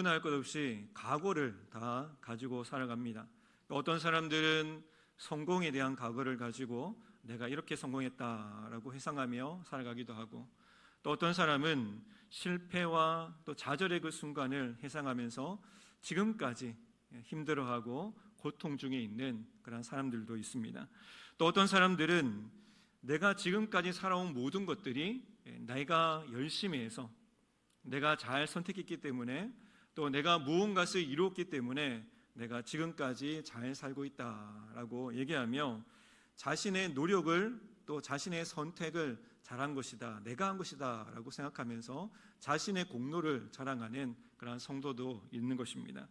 할 것 없이 각오를 다 가지고 살아갑니다. 어떤 사람들은 성공에 대한 각오를 가지고 내가 이렇게 성공했다라고 회상하며 살아가기도 하고, 또 어떤 사람은 실패와 또 좌절의 그 순간을 회상하면서 지금까지 힘들어하고 고통 중에 있는 그런 사람들도 있습니다. 또 어떤 사람들은 내가 지금까지 살아온 모든 것들이 내가 열심히 해서, 내가 잘 선택했기 때문에, 또 내가 무언가를 이루었기 때문에 내가 지금까지 잘 살고 있다라고 얘기하며 자신의 노력을, 또 자신의 선택을 잘한 것이다, 내가 한 것이다 라고 생각하면서 자신의 공로를 자랑하는 그런 성도도 있는 것입니다.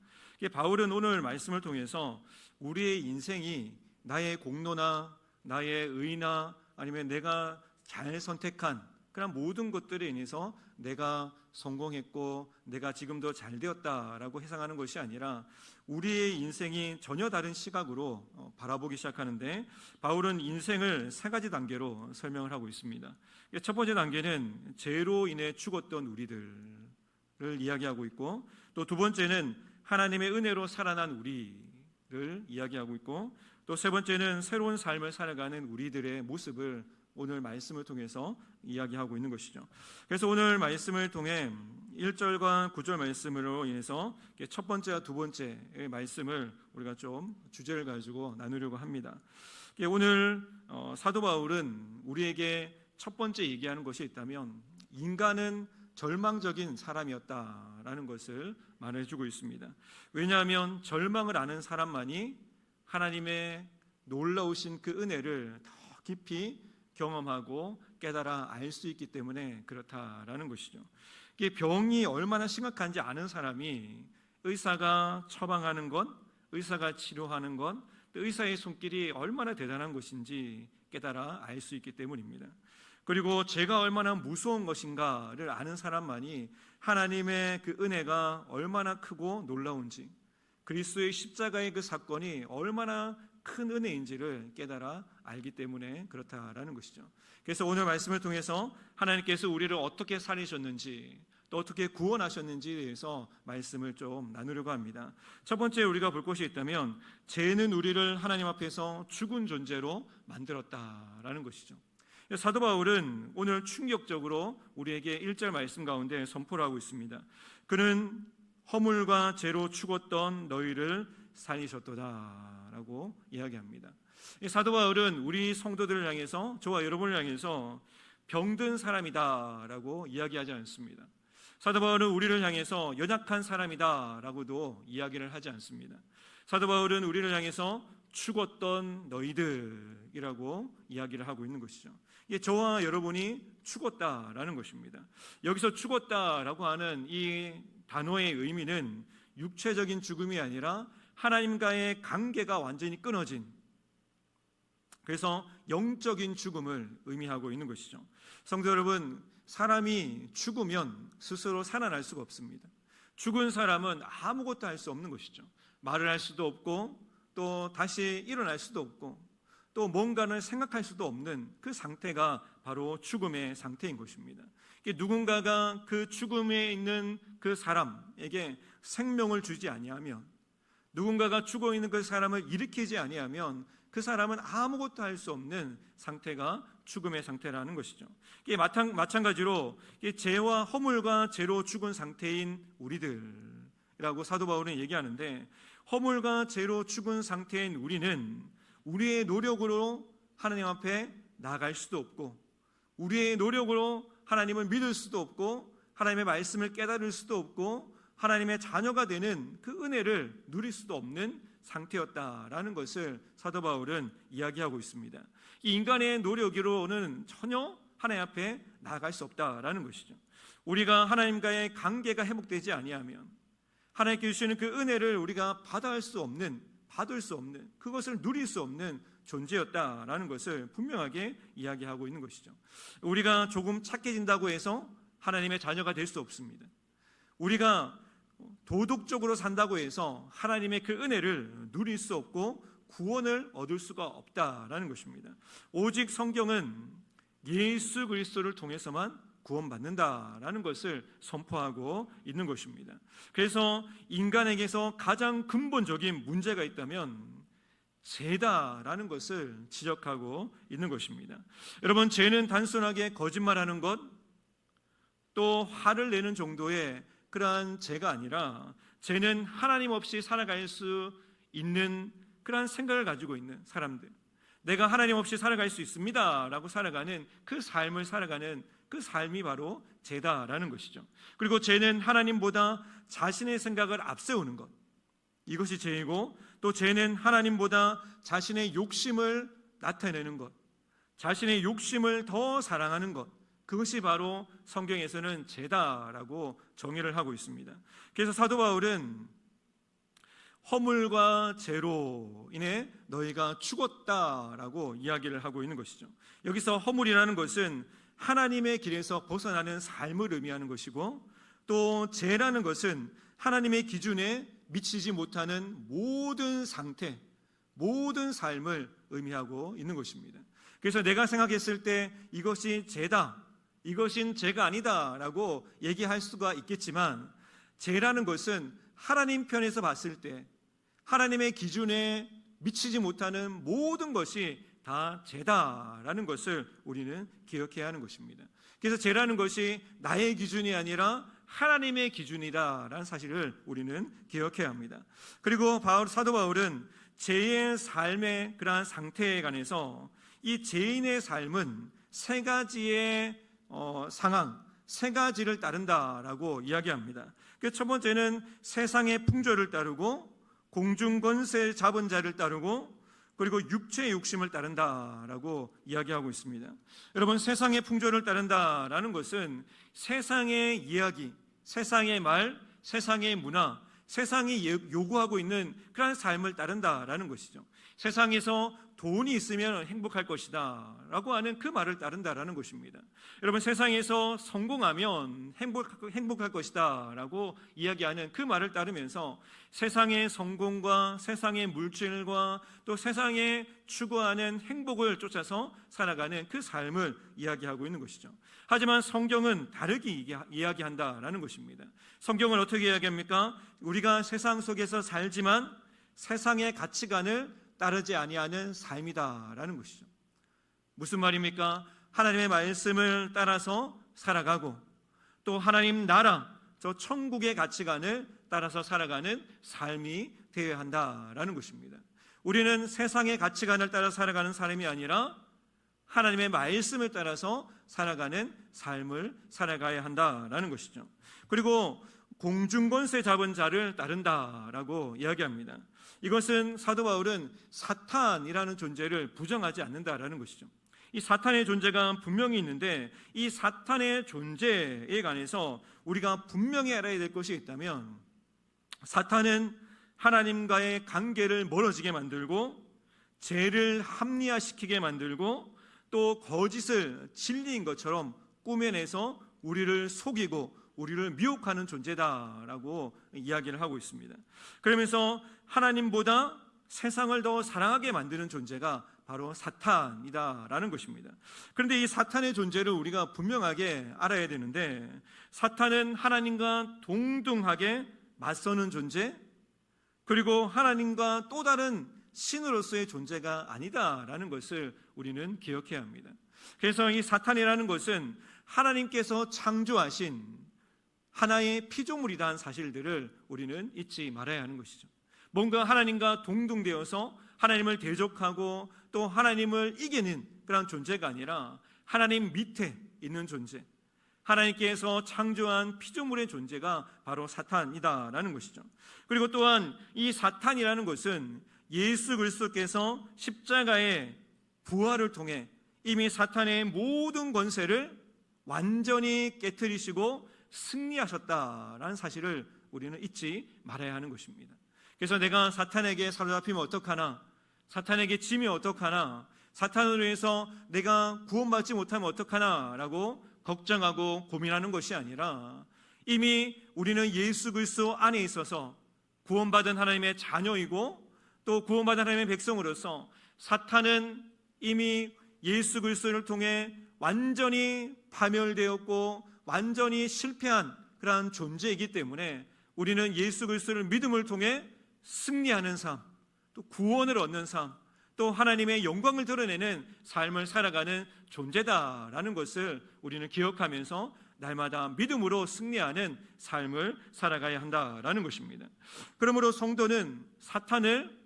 바울은 오늘 말씀을 통해서 우리의 인생이 나의 공로나 나의 의나 아니면 내가 잘 선택한 그런 모든 것들에 인해서 내가 성공했고 내가 지금도 잘 되었다라고 회상하는 것이 아니라 우리의 인생이 전혀 다른 시각으로 바라보기 시작하는데, 바울은 인생을 세 가지 단계로 설명을 하고 있습니다. 첫 번째 단계는 죄로 인해 죽었던 우리들을 이야기하고 있고, 또 두 번째는 하나님의 은혜로 살아난 우리를 이야기하고 있고, 또 세 번째는 새로운 삶을 살아가는 우리들의 모습을 오늘 말씀을 통해서 이야기하고 있는 것이죠. 그래서 오늘 말씀을 통해 1절과 9절 말씀으로 인해서 첫 번째와 두 번째의 말씀을 우리가 좀 주제를 가지고 나누려고 합니다. 오늘 사도 바울은 우리에게 첫 번째 얘기하는 것이 있다면 인간은 절망적인 사람이었다라는 것을 말해주고 있습니다. 왜냐하면 절망을 아는 사람만이 하나님의 놀라우신 그 은혜를 더 깊이 경험하고 깨달아 알 수 있기 때문에 그렇다라는 것이죠. 병이 얼마나 심각한지 아는 사람이 의사가 처방하는 것, 의사가 치료하는 것, 또 의사의 손길이 얼마나 대단한 것인지 깨달아 알 수 있기 때문입니다. 그리고 죄가 얼마나 무서운 것인가를 아는 사람만이 하나님의 그 은혜가 얼마나 크고 놀라운지, 그리스도의 십자가의 그 사건이 얼마나 큰 은혜인지를 깨달아 알기 때문에 그렇다라는 것이죠. 그래서 오늘 말씀을 통해서 하나님께서 우리를 어떻게 살리셨는지, 또 어떻게 구원하셨는지에 대해서 말씀을 좀 나누려고 합니다. 첫 번째 우리가 볼 것이 있다면 죄는 우리를 하나님 앞에서 죽은 존재로 만들었다라는 것이죠. 사도 바울은 오늘 충격적으로 우리에게 1절 말씀 가운데 선포를 하고 있습니다. 그는 허물과 죄로 죽었던 너희를 살리셨도다 라고 이야기합니다. 사도 바울은 우리 성도들을 향해서, 저와 여러분을 향해서 병든 사람이다 라고 이야기하지 않습니다. 사도 바울은 우리를 향해서 연약한 사람이다 라고도 이야기를 하지 않습니다. 사도 바울은 우리를 향해서 죽었던 너희들이라고 이야기를 하고 있는 것이죠. 이게 저와 여러분이 죽었다라는 것입니다. 여기서 죽었다라고 하는 이 단어의 의미는 육체적인 죽음이 아니라 하나님과의 관계가 완전히 끊어진, 그래서 영적인 죽음을 의미하고 있는 것이죠. 성도 여러분, 사람이 죽으면 스스로 살아날 수가 없습니다. 죽은 사람은 아무것도 할 수 없는 것이죠. 말을 할 수도 없고, 또 다시 일어날 수도 없고, 또 뭔가를 생각할 수도 없는 그 상태가 바로 죽음의 상태인 것입니다. 누군가가 그 죽음에 있는 그 사람에게 생명을 주지 아니하면, 누군가가 죽어 있는 그 사람을 일으키지 아니하면 그 사람은 아무것도 할 수 없는 상태가 죽음의 상태라는 것이죠. 마찬가지로 죄와 허물과 죄로 죽은 상태인 우리들이라고 사도 바울은 얘기하는데, 허물과 죄로 죽은 상태인 우리는 우리의 노력으로 하나님 앞에 나아갈 수도 없고, 우리의 노력으로 하나님을 믿을 수도 없고, 하나님의 말씀을 깨달을 수도 없고, 하나님의 자녀가 되는 그 은혜를 누릴 수도 없는 상태였다라는 것을 사도 바울은 이야기하고 있습니다. 이 인간의 노력으로는 전혀 하나님 앞에 나아갈 수 없다라는 것이죠. 우리가 하나님과의 관계가 회복되지 아니하면, 하나님께 주시는 그 은혜를 우리가 받을 수 없는, 그것을 누릴 수 없는 존재였다라는 것을 분명하게 이야기하고 있는 것이죠. 우리가 조금 착해진다고 해서 하나님의 자녀가 될 수 없습니다. 우리가 도덕적으로 산다고 해서 하나님의 그 은혜를 누릴 수 없고 구원을 얻을 수가 없다라는 것입니다. 오직 성경은 예수 그리스도를 통해서만 구원받는다라는 것을 선포하고 있는 것입니다. 그래서 인간에게서 가장 근본적인 문제가 있다면 죄다라는 것을 지적하고 있는 것입니다. 여러분, 죄는 단순하게 거짓말하는 것, 또 화를 내는 정도의 그러한 죄가 아니라 죄는 하나님 없이 살아갈 수 있는 그러한 생각을 가지고 있는 사람들, 내가 하나님 없이 살아갈 수 있습니다 라고 살아가는 그 삶을 살아가는 그 삶이 바로 죄다라는 것이죠. 그리고 죄는 하나님보다 자신의 생각을 앞세우는 것, 이것이 죄이고, 또 죄는 하나님보다 자신의 욕심을 나타내는 것, 자신의 욕심을 더 사랑하는 것, 그것이 바로 성경에서는 죄다라고 정의를 하고 있습니다. 그래서 사도 바울은 허물과 죄로 인해 너희가 죽었다라고 이야기를 하고 있는 것이죠. 여기서 허물이라는 것은 하나님의 길에서 벗어나는 삶을 의미하는 것이고, 또 죄라는 것은 하나님의 기준에 미치지 못하는 모든 상태, 모든 삶을 의미하고 있는 것입니다. 그래서 내가 생각했을 때 이것이 죄다, 이것은 죄가 아니다 라고 얘기할 수가 있겠지만, 죄라는 것은 하나님 편에서 봤을 때 하나님의 기준에 미치지 못하는 모든 것이 다 죄다라는 것을 우리는 기억해야 하는 것입니다. 그래서 죄라는 것이 나의 기준이 아니라 하나님의 기준이다라는 사실을 우리는 기억해야 합니다. 그리고 사도 바울은 죄의 삶의 그러한 상태에 관해서 이 죄인의 삶은 세 가지의 상황, 세 가지를 따른다라고 이야기합니다. 그 첫 번째는 세상의 풍조를 따르고, 공중 권세 잡은 자를 따르고, 그리고 육체의 욕심을 따른다라고 이야기하고 있습니다. 여러분, 세상의 풍조를 따른다라는 것은 세상의 이야기, 세상의 말, 세상의 문화, 세상이 요구하고 있는 그런 삶을 따른다라는 것이죠. 세상에서 돈이 있으면 행복할 것이다 라고 하는 그 말을 따른다라는 것입니다. 여러분, 세상에서 성공하면 행복할 것이다 라고 이야기하는 그 말을 따르면서 세상의 성공과 세상의 물질과 또 세상에 추구하는 행복을 쫓아서 살아가는 그 삶을 이야기하고 있는 것이죠. 하지만 성경은 다르게 이야기한다라는 것입니다. 성경은 어떻게 이야기합니까? 우리가 세상 속에서 살지만 세상의 가치관을 따르지 아니하는 삶이다라는 것이죠. 무슨 말입니까? 하나님의 말씀을 따라서 살아가고, 또 하나님 나라, 저 천국의 가치관을 따라서 살아가는 삶이 되어야 한다라는 것입니다. 우리는 세상의 가치관을 따라 살아가는 사람이 아니라 하나님의 말씀을 따라서 살아가는 삶을 살아가야 한다라는 것이죠. 그리고 공중권세 잡은 자를 따른다라고 이야기합니다. 이것은 사도 바울은 사탄이라는 존재를 부정하지 않는다라는 것이죠. 이 사탄의 존재가 분명히 있는데, 이 사탄의 존재에 관해서 우리가 분명히 알아야 될 것이 있다면, 사탄은 하나님과의 관계를 멀어지게 만들고, 죄를 합리화시키게 만들고, 또 거짓을 진리인 것처럼 꾸며내서 우리를 속이고 우리를 미혹하는 존재다라고 이야기를 하고 있습니다. 그러면서 하나님보다 세상을 더 사랑하게 만드는 존재가 바로 사탄이다라는 것입니다. 그런데 이 사탄의 존재를 우리가 분명하게 알아야 되는데, 사탄은 하나님과 동등하게 맞서는 존재, 그리고 하나님과 또 다른 신으로서의 존재가 아니다라는 것을 우리는 기억해야 합니다. 그래서 이 사탄이라는 것은 하나님께서 창조하신 하나의 피조물이라는 사실들을 우리는 잊지 말아야 하는 것이죠. 뭔가 하나님과 동등되어서 하나님을 대적하고 또 하나님을 이기는 그런 존재가 아니라 하나님 밑에 있는 존재, 하나님께서 창조한 피조물의 존재가 바로 사탄이다라는 것이죠. 그리고 또한 이 사탄이라는 것은 예수 그리스도께서 십자가의 부활을 통해 이미 사탄의 모든 권세를 완전히 깨트리시고 승리하셨다라는 사실을 우리는 잊지 말아야 하는 것입니다. 그래서 내가 사탄에게 사로잡히면 어떡하나, 사탄에게 지면 어떡하나, 사탄으로 해서 내가 구원받지 못하면 어떡하나 라고 걱정하고 고민하는 것이 아니라, 이미 우리는 예수 그리스도 안에 있어서 구원받은 하나님의 자녀이고 또 구원받은 하나님의 백성으로서 사탄은 이미 예수 그리스도를 통해 완전히 파멸되었고 완전히 실패한 그러한 존재이기 때문에 우리는 예수 그리스도를 믿음을 통해 승리하는 삶, 또 구원을 얻는 삶, 또 하나님의 영광을 드러내는 삶을 살아가는 존재다라는 것을 우리는 기억하면서 날마다 믿음으로 승리하는 삶을 살아가야 한다라는 것입니다. 그러므로 성도는 사탄을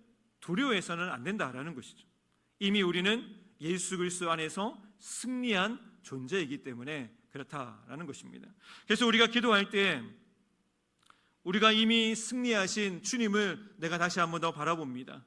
두려워해서는 안 된다라는 것이죠. 이미 우리는 예수 그리스도 안에서 승리한 존재이기 때문에 그렇다라는 것입니다. 그래서 우리가 기도할 때 우리가 이미 승리하신 주님을 내가 다시 한번 더 바라봅니다.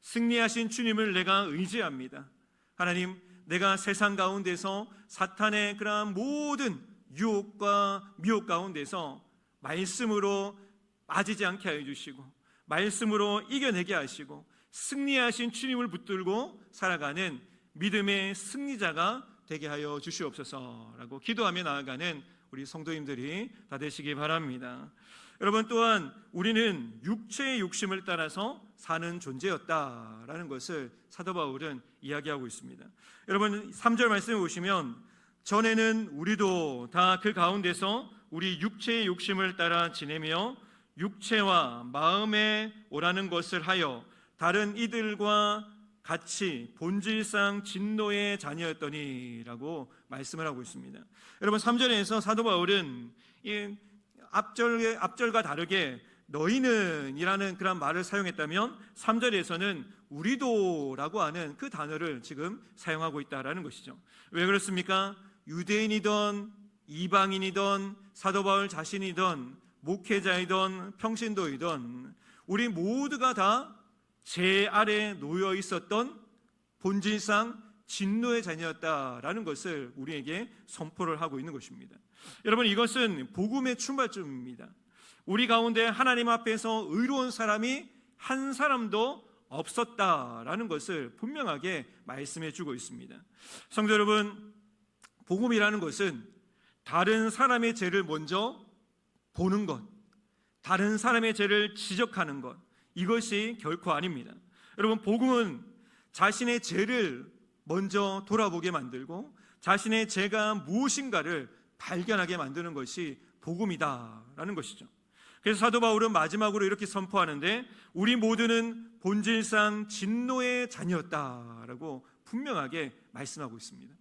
승리하신 주님을 내가 의지합니다. 하나님, 내가 세상 가운데서 사탄의 그러한 모든 유혹과 미혹 가운데서 말씀으로 빠지지 않게 하여 주시고 말씀으로 이겨내게 하시고 승리하신 주님을 붙들고 살아가는 믿음의 승리자가 되게 하여 주시옵소서라고 기도하며 나아가는 우리 성도님들이 다 되시기 바랍니다. 여러분, 또한 우리는 육체의 욕심을 따라서 사는 존재였다라는 것을 사도 바울은 이야기하고 있습니다. 여러분, 3절 말씀에 보시면 전에는 우리도 다 그 가운데서 우리 육체의 욕심을 따라 지내며 육체와 마음에 오라는 것을 하여 다른 이들과 같이 본질상 진노의 자녀였더니라고 말씀을 하고 있습니다. 여러분, 3절에서 사도 바울은 이 앞절과 다르게 너희는 이라는 그런 말을 사용했다면 3절에서는 우리도라고 하는 그 단어를 지금 사용하고 있다라는 것이죠. 왜 그렇습니까? 유대인이든 이방인이든 사도 바울 자신이든 목회자이든 평신도이든 우리 모두가 다 죄 아래 놓여 있었던 본질상 진노의 자녀였다라는 것을 우리에게 선포를 하고 있는 것입니다. 여러분, 이것은 복음의 출발점입니다. 우리 가운데 하나님 앞에서 의로운 사람이 한 사람도 없었다라는 것을 분명하게 말씀해 주고 있습니다. 성도 여러분, 복음이라는 것은 다른 사람의 죄를 먼저 보는 것, 다른 사람의 죄를 지적하는 것, 이것이 결코 아닙니다. 여러분, 복음은 자신의 죄를 먼저 돌아보게 만들고 자신의 죄가 무엇인가를 발견하게 만드는 것이 복음이다라는 것이죠. 그래서 사도 바울은 마지막으로 이렇게 선포하는데 우리 모두는 본질상 진노의 자녀였다라고 분명하게 말씀하고 있습니다.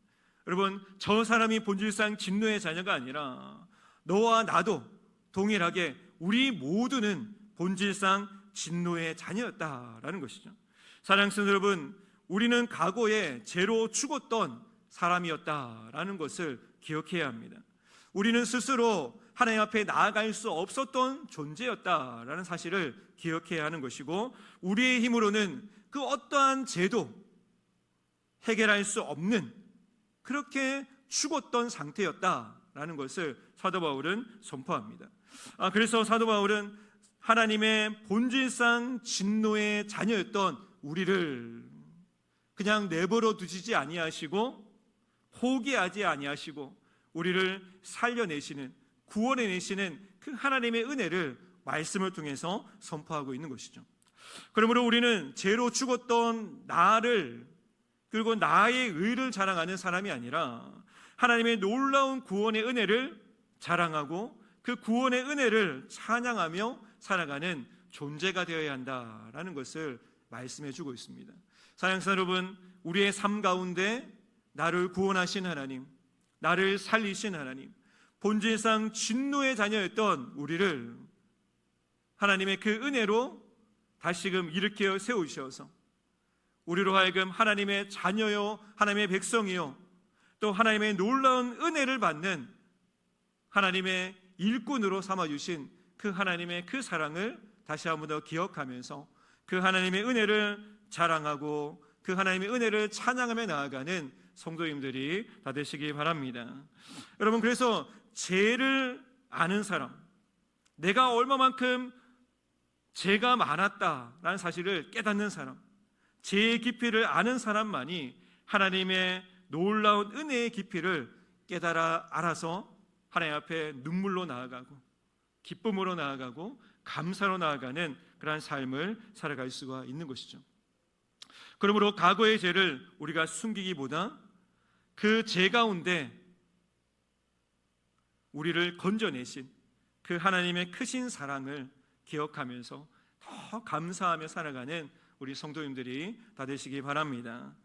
여러분, 저 사람이 본질상 진노의 자녀가 아니라 너와 나도 동일하게 우리 모두는 본질상 진노의 자녀였다라는 것이죠. 사랑하는 성도 여러분, 우리는 과거에 죄로 죽었던 사람이었다라는 것을 기억해야 합니다. 우리는 스스로 하나님 앞에 나아갈 수 없었던 존재였다라는 사실을 기억해야 하는 것이고 우리의 힘으로는 그 어떠한 죄도 해결할 수 없는 그렇게 죽었던 상태였다라는 것을 사도 바울은 선포합니다. 그래서 사도 바울은 하나님의 본질상 진노의 자녀였던 우리를 그냥 내버려 두시지 아니하시고 포기하지 아니하시고 우리를 살려내시는, 구원해내시는 그 하나님의 은혜를 말씀을 통해서 선포하고 있는 것이죠. 그러므로 우리는 죄로 죽었던 나를, 그리고 나의 의를 자랑하는 사람이 아니라 하나님의 놀라운 구원의 은혜를 자랑하고 그 구원의 은혜를 찬양하며 살아가는 존재가 되어야 한다라는 것을 말씀해 주고 있습니다. 사랑하는 여러분, 우리의 삶 가운데 나를 구원하신 하나님, 나를 살리신 하나님, 본질상 진노의 자녀였던 우리를 하나님의 그 은혜로 다시금 일으켜 세우셔서 우리로 하여금 하나님의 자녀요, 하나님의 백성이요, 또 하나님의 놀라운 은혜를 받는 하나님의 일꾼으로 삼아주신 그 하나님의 그 사랑을 다시 한번 더 기억하면서 그 하나님의 은혜를 자랑하고 그 하나님의 은혜를 찬양하며 나아가는 성도님들이 다 되시기 바랍니다. 여러분, 그래서 죄를 아는 사람, 내가 얼마만큼 죄가 많았다라는 사실을 깨닫는 사람, 죄의 깊이를 아는 사람만이 하나님의 놀라운 은혜의 깊이를 깨달아 알아서 하나님 앞에 눈물로 나아가고 기쁨으로 나아가고 감사로 나아가는 그러한 삶을 살아갈 수가 있는 것이죠. 그러므로 과거의 죄를 우리가 숨기기보다 그 죄 가운데 우리를 건져내신 그 하나님의 크신 사랑을 기억하면서 더 감사하며 살아가는 우리 성도님들이 다 되시기 바랍니다.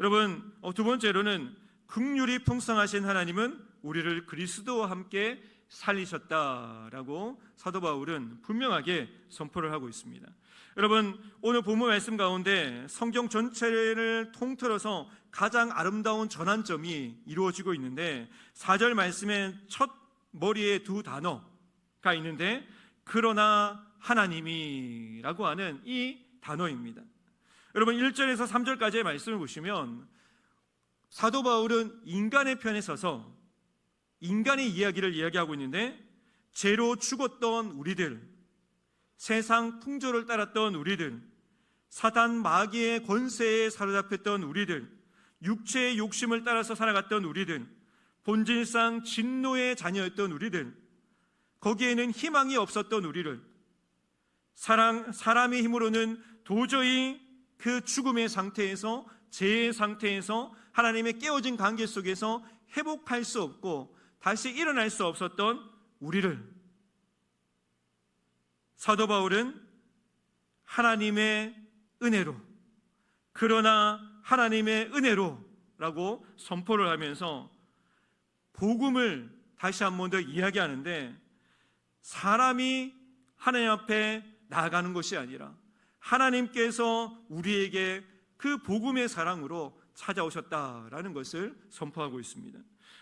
여러분, 두 번째로는 긍휼이 풍성하신 하나님은 우리를 그리스도와 함께 살리셨다라고 사도 바울은 분명하게 선포를 하고 있습니다. 여러분, 오늘 본문 말씀 가운데 성경 전체를 통틀어서 가장 아름다운 전환점이 이루어지고 있는데 4절 말씀의 첫 머리에 두 단어가 있는데 그러나 하나님이라고 하는 이 단어입니다. 여러분, 1절에서 3절까지의 말씀을 보시면 사도 바울은 인간의 편에 서서 인간의 이야기를 이야기하고 있는데 죄로 죽었던 우리들, 세상 풍조를 따랐던 우리들, 사단 마귀의 권세에 사로잡혔던 우리들, 육체의 욕심을 따라서 살아갔던 우리들, 본질상 진노의 자녀였던 우리들, 거기에는 희망이 없었던 우리를 사람의 힘으로는 도저히 그 죽음의 상태에서, 죄의 상태에서 하나님의 깨어진 관계 속에서 회복할 수 없고 다시 일어날 수 없었던 우리를 사도 바울은 하나님의 은혜로, 그러나 하나님의 은혜로 라고 선포를 하면서 복음을 다시 한 번 더 이야기하는데, 사람이 하나님 앞에 나아가는 것이 아니라 하나님께서 우리에게 그 복음의 사랑으로 찾아오셨다라는 것을 선포하고 있습니다.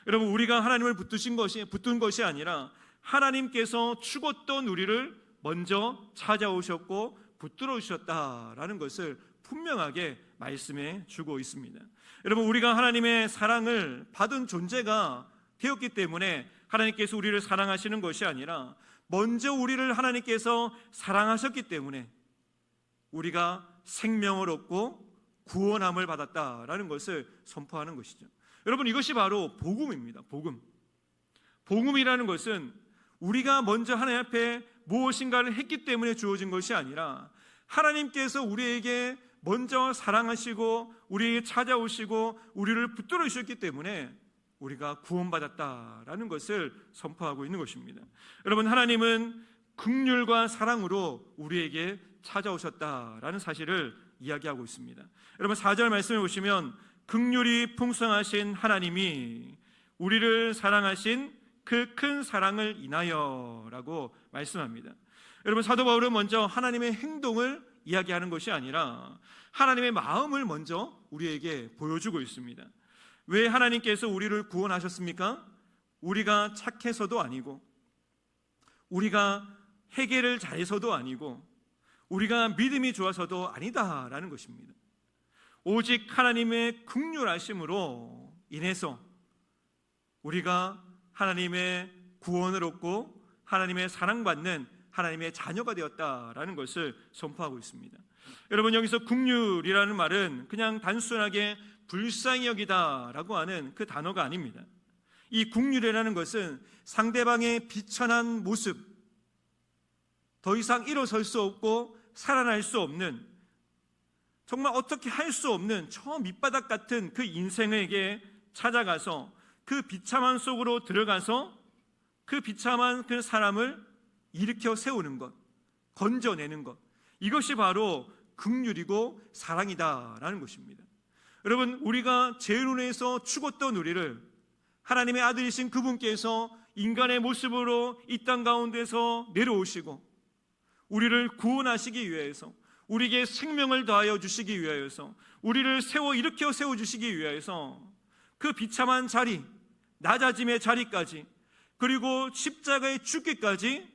여러분, 우리가 하나님을 붙든 것이 아니라 하나님께서 죽었던 우리를 먼저 찾아오셨고 붙들어 주셨다라는 것을 분명하게 말씀해 주고 있습니다. 여러분, 우리가 하나님의 사랑을 받은 존재가 되었기 때문에 하나님께서 우리를 사랑하시는 것이 아니라 먼저 우리를 하나님께서 사랑하셨기 때문에 우리가 생명을 얻고 구원함을 받았다라는 것을 선포하는 것이죠. 여러분, 이것이 바로 복음입니다. 복음이라는 것은 우리가 먼저 하나님 앞에 무엇인가를 했기 때문에 주어진 것이 아니라 하나님께서 우리에게 먼저 사랑하시고 우리에게 찾아오시고 우리를 붙들어 주셨기 때문에 우리가 구원받았다라는 것을 선포하고 있는 것입니다. 여러분, 하나님은 긍휼과 사랑으로 우리에게 찾아오셨다라는 사실을 이야기하고 있습니다. 여러분, 4절 말씀을 보시면 긍휼이 풍성하신 하나님이 우리를 사랑하신 그 큰 사랑을 인하여라고 말씀합니다. 여러분, 사도 바울은 먼저 하나님의 행동을 이야기하는 것이 아니라 하나님의 마음을 먼저 우리에게 보여주고 있습니다. 왜 하나님께서 우리를 구원하셨습니까? 우리가 착해서도 아니고, 우리가 회개를 잘해서도 아니고, 우리가 믿음이 좋아서도 아니다라는 것입니다. 오직 하나님의 긍휼하심으로 인해서 우리가 하나님의 구원을 얻고 하나님의 사랑받는 하나님의 자녀가 되었다라는 것을 선포하고 있습니다. 여러분, 여기서 긍휼이라는 말은 그냥 단순하게 불쌍히 여기다라고 하는 그 단어가 아닙니다. 이 긍휼이라는 것은 상대방의 비천한 모습, 더 이상 일어설 수 없고 살아날 수 없는, 정말 어떻게 할 수 없는 저 밑바닥 같은 그 인생에게 찾아가서 그 비참한 속으로 들어가서 그 비참한 그 사람을 일으켜 세우는 것, 건져내는 것, 이것이 바로 긍휼이고 사랑이다라는 것입니다. 여러분, 우리가 죄로 인해서 죽었던 우리를 하나님의 아들이신 그분께서 인간의 모습으로 이 땅 가운데서 내려오시고 우리를 구원하시기 위해서, 우리에게 생명을 더하여 주시기 위하여서, 우리를 일으켜 세워주시기 위하여서 그 비참한 자리, 낮아짐의 자리까지, 그리고 십자가에 죽기까지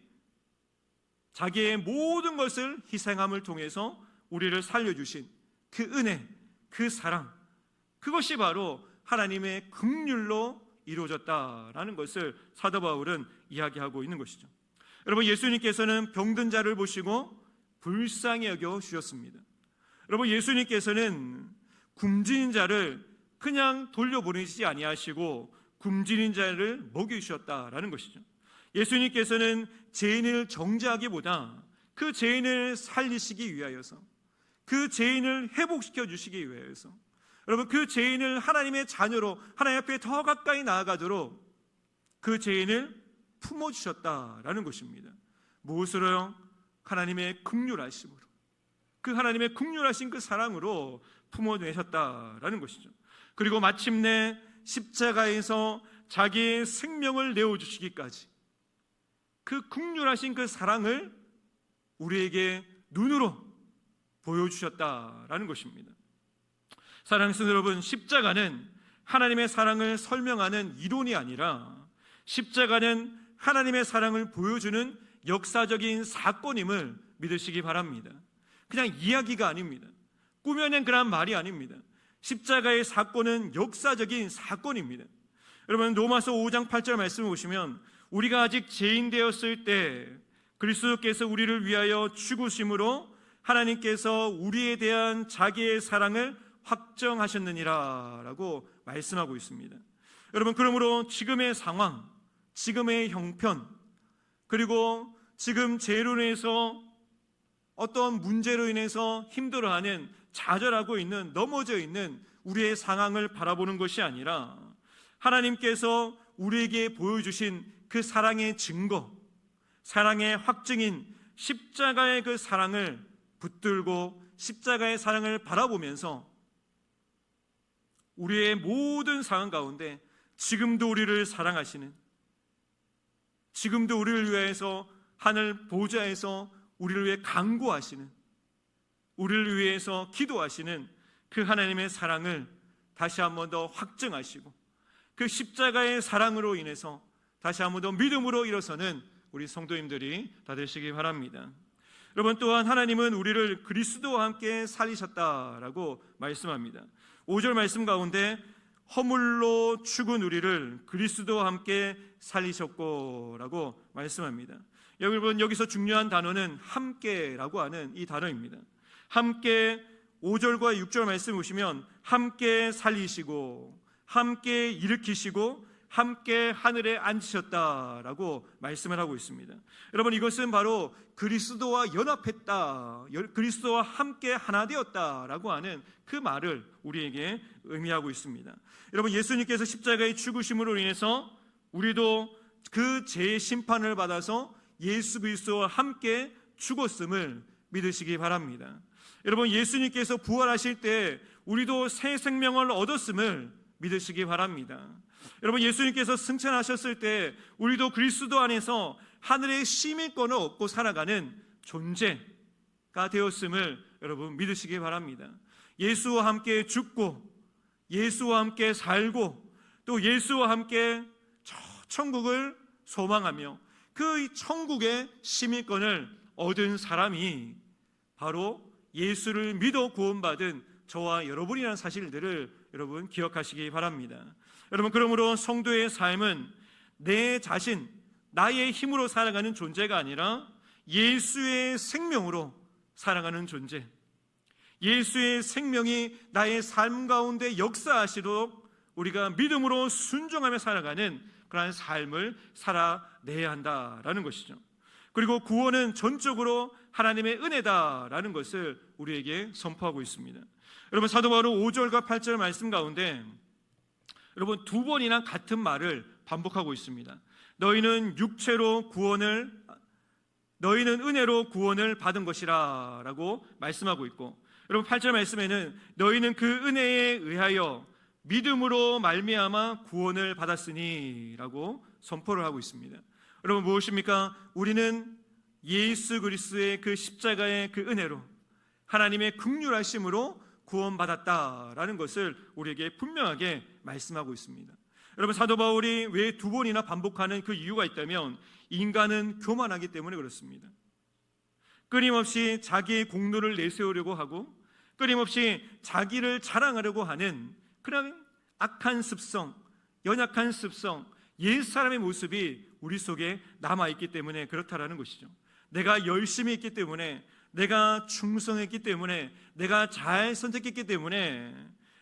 자기의 모든 것을 희생함을 통해서 우리를 살려주신 그 은혜, 그 사랑, 그것이 바로 하나님의 긍휼로 이루어졌다라는 것을 사도 바울은 이야기하고 있는 것이죠. 여러분, 예수님께서는 병든 자를 보시고 불쌍히 여겨 주셨습니다. 여러분, 예수님께서는 굶주린 자를 그냥 돌려보내시지 아니하시고 굶주린 자를 먹여주셨다라는 것이죠. 예수님께서는 죄인을 정죄하기보다 그 죄인을 살리시기 위하여서, 그 죄인을 회복시켜 주시기 위하여서, 여러분, 그 죄인을 하나님의 자녀로 하나님 앞에 더 가까이 나아가도록 그 죄인을 품어주셨다라는 것입니다. 무엇으로요? 하나님의 긍휼하심으로, 그 하나님의 긍휼하신 그 사랑으로 품어내셨다라는 것이죠. 그리고 마침내 십자가에서 자기의 생명을 내어주시기까지 그 긍휼하신 그 사랑을 우리에게 눈으로 보여주셨다라는 것입니다. 사랑하는 성도 여러분, 십자가는 하나님의 사랑을 설명하는 이론이 아니라 십자가는 하나님의 사랑을 보여주는 역사적인 사건임을 믿으시기 바랍니다. 그냥 이야기가 아닙니다. 꾸며낸 그런 말이 아닙니다. 십자가의 사건은 역사적인 사건입니다. 여러분, 로마서 5장 8절 말씀을 보시면 우리가 아직 죄인 되었을 때 그리스도께서 우리를 위하여 죽으심으로 하나님께서 우리에 대한 자기의 사랑을 확정하셨느니라 라고 말씀하고 있습니다. 여러분, 그러므로 지금의 상황, 지금의 형편, 그리고 지금 죄로 인해서 어떤 문제로 인해서 힘들어하는, 좌절하고 있는, 넘어져 있는 우리의 상황을 바라보는 것이 아니라 하나님께서 우리에게 보여주신 그 사랑의 증거, 사랑의 확증인 십자가의 그 사랑을 붙들고 십자가의 사랑을 바라보면서 우리의 모든 상황 가운데 지금도 우리를 사랑하시는, 지금도 우리를 위해서 하늘 보좌에서 우리를 위해 간구하시는, 우리를 위해서 기도하시는 그 하나님의 사랑을 다시 한 번 더 확증하시고 그 십자가의 사랑으로 인해서 다시 한 번 더 믿음으로 일어서는 우리 성도님들이 다 되시기 바랍니다. 여러분, 또한 하나님은 우리를 그리스도와 함께 살리셨다라고 말씀합니다. 5절 말씀 가운데 허물로 죽은 우리를 그리스도와 함께 살리셨고 라고 말씀합니다. 여러분, 여기서 중요한 단어는 함께라고 하는 이 단어입니다. 함께, 5절과 6절 말씀 보시면 함께 살리시고 함께 일으키시고 함께 하늘에 앉으셨다라고 말씀을 하고 있습니다. 여러분, 이것은 바로 그리스도와 연합했다, 그리스도와 함께 하나 되었다라고 하는 그 말을 우리에게 의미하고 있습니다. 여러분, 예수님께서 십자가의 죽으심으로 인해서 우리도 그 죄의 심판을 받아서 예수 그리스도와 함께 죽었음을 믿으시기 바랍니다. 여러분, 예수님께서 부활하실 때 우리도 새 생명을 얻었음을 믿으시기 바랍니다. 여러분, 예수님께서 승천하셨을 때 우리도 그리스도 안에서 하늘의 시민권을 얻고 살아가는 존재가 되었음을 여러분 믿으시기 바랍니다. 예수와 함께 죽고 예수와 함께 살고 또 예수와 함께 천국을 소망하며 그 천국의 시민권을 얻은 사람이 바로 예수를 믿어 구원받은 저와 여러분이라는 사실들을 여러분 기억하시기 바랍니다. 여러분, 그러므로 성도의 삶은 내 자신, 나의 힘으로 살아가는 존재가 아니라 예수의 생명으로 살아가는 존재, 예수의 생명이 나의 삶 가운데 역사하시도록 우리가 믿음으로 순종하며 살아가는 그러한 삶을 살아내야 한다라는 것이죠. 그리고 구원은 전적으로 하나님의 은혜다라는 것을 우리에게 선포하고 있습니다. 여러분, 사도 바울 5절과 8절 말씀 가운데 여러분 두 번이나 같은 말을 반복하고 있습니다. 너희는 은혜로 구원을 받은 것이라 라고 말씀하고 있고, 여러분 8절 말씀에는 너희는 그 은혜에 의하여 믿음으로 말미암아 구원을 받았으니 라고 선포를 하고 있습니다. 여러분, 무엇입니까? 우리는 예수 그리스도의 그 십자가의 그 은혜로 하나님의 긍휼하심으로 구원받았다라는 것을 우리에게 분명하게 말씀하고 있습니다. 여러분, 사도 바울이 왜 두 번이나 반복하는 그 이유가 있다면 인간은 교만하기 때문에 그렇습니다. 끊임없이 자기의 공로를 내세우려고 하고 끊임없이 자기를 자랑하려고 하는 그런 악한 습성, 연약한 습성, 옛사람의 모습이 우리 속에 남아있기 때문에 그렇다라는 것이죠. 내가 열심히 했기 때문에, 내가 충성했기 때문에, 내가 잘 선택했기 때문에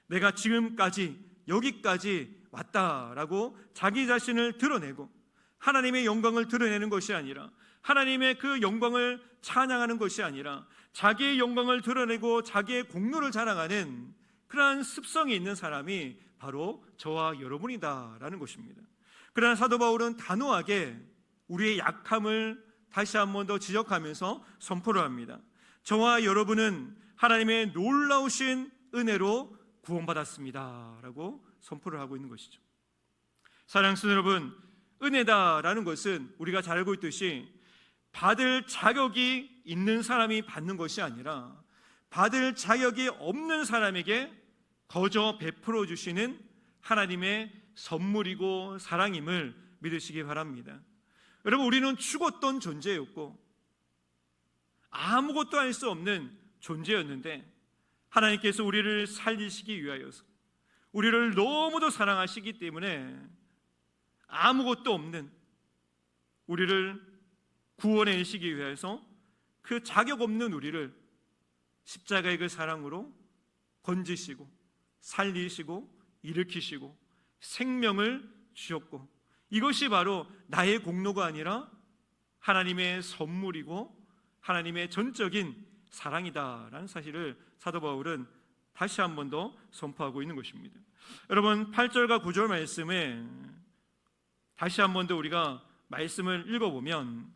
내가 지금까지 여기까지 왔다라고 자기 자신을 드러내고 하나님의 영광을 드러내는 것이 아니라, 하나님의 그 영광을 찬양하는 것이 아니라 자기의 영광을 드러내고 자기의 공로를 자랑하는 그러한 습성이 있는 사람이 바로 저와 여러분이다라는 것입니다. 그러나 사도 바울은 단호하게 우리의 약함을 다시 한 번 더 지적하면서 선포를 합니다. 저와 여러분은 하나님의 놀라우신 은혜로 구원받았습니다 라고 선포를 하고 있는 것이죠. 사랑하는 여러분, 은혜다라는 것은 우리가 잘 알고 있듯이 받을 자격이 있는 사람이 받는 것이 아니라 받을 자격이 없는 사람에게 거저 베풀어 주시는 하나님의 선물이고 사랑임을 믿으시기 바랍니다. 여러분, 우리는 죽었던 존재였고 아무것도 할 수 없는 존재였는데 하나님께서 우리를 살리시기 위하여서 우리를 너무도 사랑하시기 때문에 아무것도 없는 우리를 구원해내시기 위해서 그 자격 없는 우리를 십자가의 그 사랑으로 건지시고 살리시고 일으키시고 생명을 주셨고, 이것이 바로 나의 공로가 아니라 하나님의 선물이고 하나님의 전적인 사랑이다라는 사실을 사도 바울은 다시 한 번 더 선포하고 있는 것입니다. 여러분, 8절과 9절 말씀에 다시 한 번 더 우리가 말씀을 읽어보면,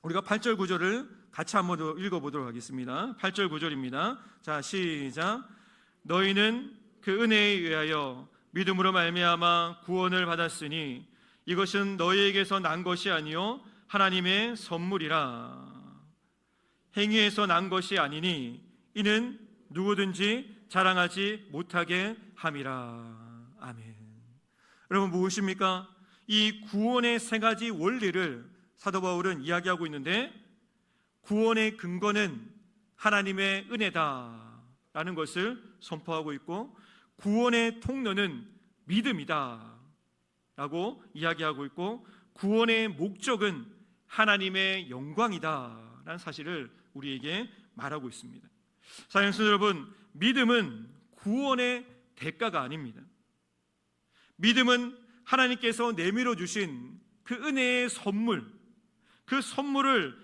우리가 8절 9절을 같이 한 번 더 읽어보도록 하겠습니다. 8절 9절입니다. 자, 시작. 너희는 그 은혜에 의하여 믿음으로 말미암아 구원을 받았으니 이것은 너희에게서 난 것이 아니요 하나님의 선물이라. 행위에서 난 것이 아니니 이는 누구든지 자랑하지 못하게 함이라. 아멘. 여러분, 무엇입니까? 이 구원의 세 가지 원리를 사도 바울은 이야기하고 있는데, 구원의 근거는 하나님의 은혜다라는 것을 선포하고 있고, 구원의 통로는 믿음이다 라고 이야기하고 있고, 구원의 목적은 하나님의 영광이다 라는 사실을 우리에게 말하고 있습니다. 사랑하는 성도 여러분, 믿음은 구원의 대가가 아닙니다. 믿음은 하나님께서 내밀어 주신 그 은혜의 선물, 그 선물을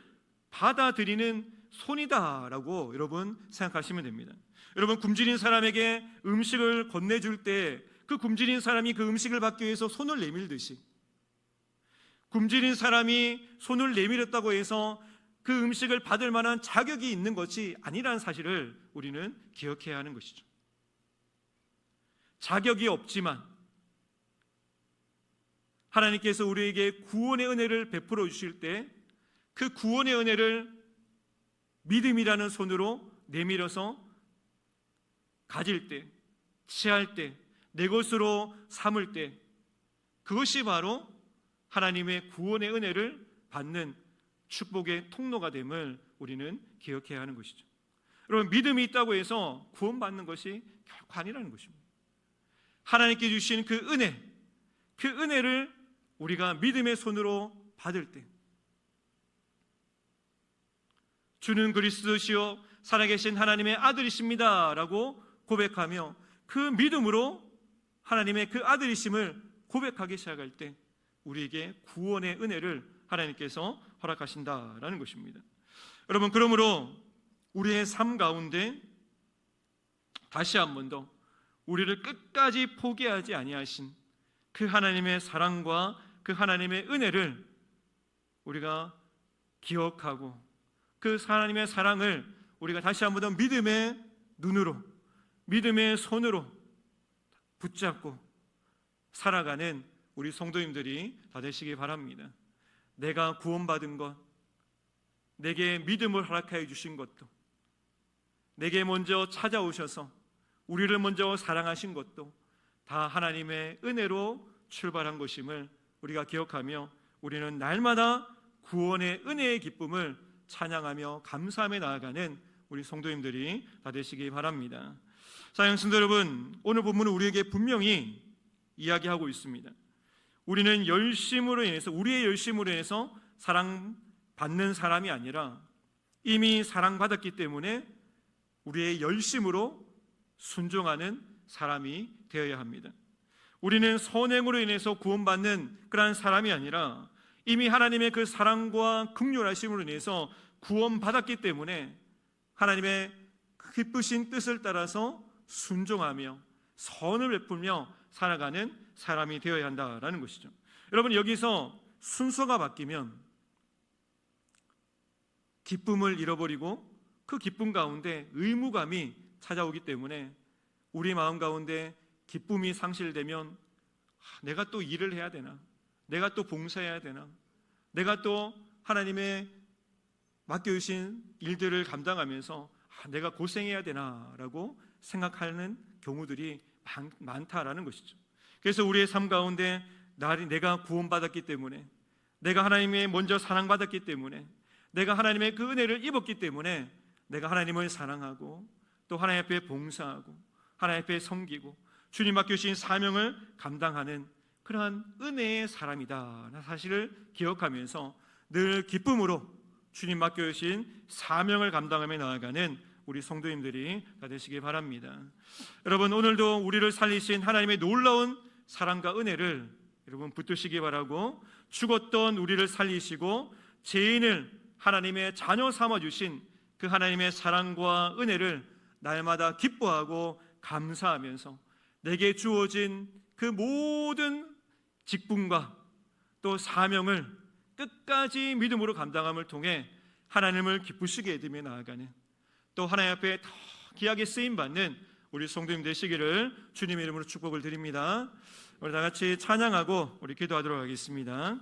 받아들이는 손이다라고 여러분 생각하시면 됩니다. 여러분, 굶주린 사람에게 음식을 건네줄 때 그 굶주린 사람이 그 음식을 받기 위해서 손을 내밀듯이, 굶주린 사람이 손을 내밀었다고 해서 그 음식을 받을 만한 자격이 있는 것이 아니라는 사실을 우리는 기억해야 하는 것이죠. 자격이 없지만 하나님께서 우리에게 구원의 은혜를 베풀어 주실 때 그 구원의 은혜를 믿음이라는 손으로 내밀어서 가질 때, 취할 때, 내 것으로 삼을 때, 그것이 바로 하나님의 구원의 은혜를 받는 축복의 통로가 됨을 우리는 기억해야 하는 것이죠. 여러분, 믿음이 있다고 해서 구원받는 것이 결코 아니라는 것입니다. 하나님께 주신 그 은혜, 그 은혜를 우리가 믿음의 손으로 받을 때, 주는 그리스도시요 살아계신 하나님의 아들이십니다 라고 고백하며 그 믿음으로 하나님의 그 아들이심을 고백하기 시작할 때 우리에게 구원의 은혜를 하나님께서 허락하신다라는 것입니다. 여러분, 그러므로 우리의 삶 가운데 다시 한 번 더 우리를 끝까지 포기하지 아니하신 그 하나님의 사랑과 그 하나님의 은혜를 우리가 기억하고, 그 하나님의 사랑을 우리가 다시 한 번 더 믿음의 눈으로, 믿음의 손으로 붙잡고 살아가는 우리 성도님들이 다 되시기 바랍니다. 내가 구원받은 것, 내게 믿음을 허락하여 주신 것도, 내게 먼저 찾아오셔서 우리를 먼저 사랑하신 것도 다 하나님의 은혜로 출발한 것임을 우리가 기억하며 우리는 날마다 구원의 은혜의 기쁨을 찬양하며 감사하며 나아가는 우리 성도님들이 다 되시기 바랍니다. 사랑하는 성도 여러분, 오늘 본문은 우리에게 분명히 이야기하고 있습니다. 우리는 열심으로 인해서, 우리의 열심으로 인해서 사랑받는 사람이 아니라 이미 사랑받았기 때문에 우리의 열심으로 순종하는 사람이 되어야 합니다. 우리는 선행으로 인해서 구원받는 그러한 사람이 아니라 이미 하나님의 그 사랑과 긍휼하심으로 인해서 구원받았기 때문에 하나님의 기쁘신 뜻을 따라서 순종하며 선을 베풀며 살아가는 사람이 되어야 한다라는 것이죠. 여러분, 여기서 순서가 바뀌면 기쁨을 잃어버리고 그 기쁨 가운데 의무감이 찾아오기 때문에 우리 마음 가운데 기쁨이 상실되면 내가 또 일을 해야 되나? 내가 또 봉사해야 되나? 내가 또 하나님의 맡겨주신 일들을 감당하면서 내가 고생해야 되나라고 생각하는 경우들이 많다라는 것이죠. 그래서 우리의 삶 가운데 내가 구원받았기 때문에, 내가 하나님의 먼저 사랑받았기 때문에, 내가 하나님의 그 은혜를 입었기 때문에 내가 하나님을 사랑하고 또 하나님 앞에 봉사하고 하나님 앞에 섬기고 주님 맡겨주신 사명을 감당하는 그러한 은혜의 사람이다 사실을 기억하면서 늘 기쁨으로 주님 맡겨주신 사명을 감당하며 나아가는 우리 성도님들이 다 되시기 바랍니다. 여러분, 오늘도 우리를 살리신 하나님의 놀라운 사랑과 은혜를 여러분 붙드시기 바라고, 죽었던 우리를 살리시고 죄인을 하나님의 자녀 삼아주신 그 하나님의 사랑과 은혜를 날마다 기뻐하고 감사하면서 내게 주어진 그 모든 직분과 또 사명을 끝까지 믿음으로 감당함을 통해 하나님을 기쁘시게 해드리며 나아가는, 또 하나님 앞에 더 귀하게 쓰임받는 우리 성도님 되시기를 주님의 이름으로 축복을 드립니다. 우리 다 같이 찬양하고 우리 기도하도록 하겠습니다.